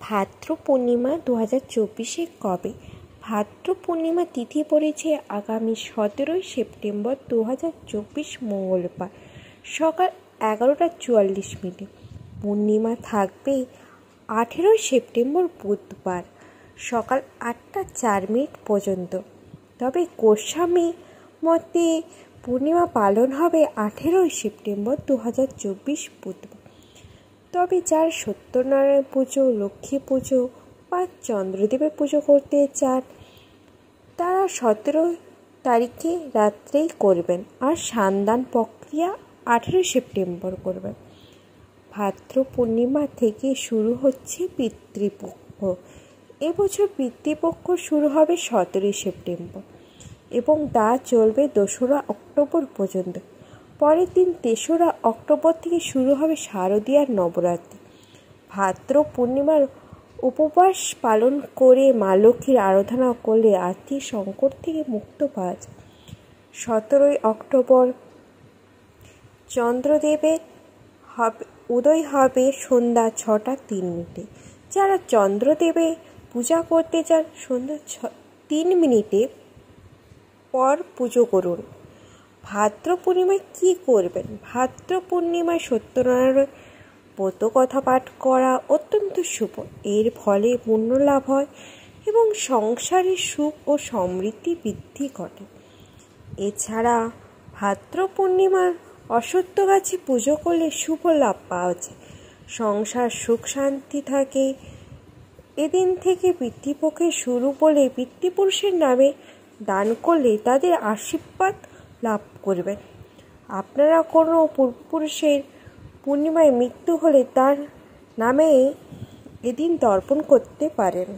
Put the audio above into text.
ভাদ্র পূর্ণিমা 2024 কবে? ভাদ্র পূর্ণিমা তিথি পড়েছে আগামী 17 সেপ্টেম্বর 2024 মঙ্গলবার সকাল 11:44। পূর্ণিমা থাকবে 18 সেপ্টেম্বর বুধবার সকাল 8:04 পর্যন্ত। তবে গোস্বামী মতে পূর্ণিমা পালন হবে 18 সেপ্টেম্বর 2024 বুধবার। তবে যারা সত্যনারায়ণ পুজো, লক্ষ্মী পুজো বা চন্দ্রদেবের পুজো করতে চান তারা 17 তারিখে রাত্রেই করবেন, আর সান্দান প্রক্রিয়া 18 সেপ্টেম্বর করবেন। ভাদ্র পূর্ণিমা থেকে শুরু হচ্ছে পিতৃপক্ষ। এবছর পিতৃপক্ষ শুরু হবে 17 সেপ্টেম্বর এবং তা চলবে 2রা অক্টোবর পর্যন্ত। পরের দিন 3রা অক্টোবর থেকে শুরু হবে শারদীয়ার নবরাত্রি। ভাদ্র পূর্ণিমার উপবাস পালন করে মা লক্ষ্মীর আরাধনা করলে আর্থিক সংকট থেকে মুক্ত পাওয়া যায়। 17 অক্টোবর চন্দ্রদেবের উদয় হবে সন্ধ্যা 6:03। যারা চন্দ্রদেবের পূজা করতে চান সন্ধ্যা 3 পর পুজো করুন। ভাদ্র পূর্ণিমায় কী করবেন? ভাদ্র পূর্ণিমায় সত্যনারায়ণ ব্রত কথা পাঠ করা অত্যন্ত শুভ। এর ফলে পুণ্য লাভ হয় এবং সংসারে সুখ ও সমৃদ্ধি বৃদ্ধি ঘটে। এছাড়া ভাদ্র পূর্ণিমার অশ্বত্থ গাছে পুজো করলে শুভ লাভ পাওয়া যায়, সংসার সুখ শান্তি থাকে। এদিন থেকে পিতৃপক্ষের শুরু বলে পিতৃপুরুষের নামে দান করলে তাদের আশীর্বাদ লাভ করবেন। আপনারা কোনো পূর্বপুরুষের পূর্ণিমায় মৃত্যু হলে তার নামে এদিন তর্পণ করতে পারেন।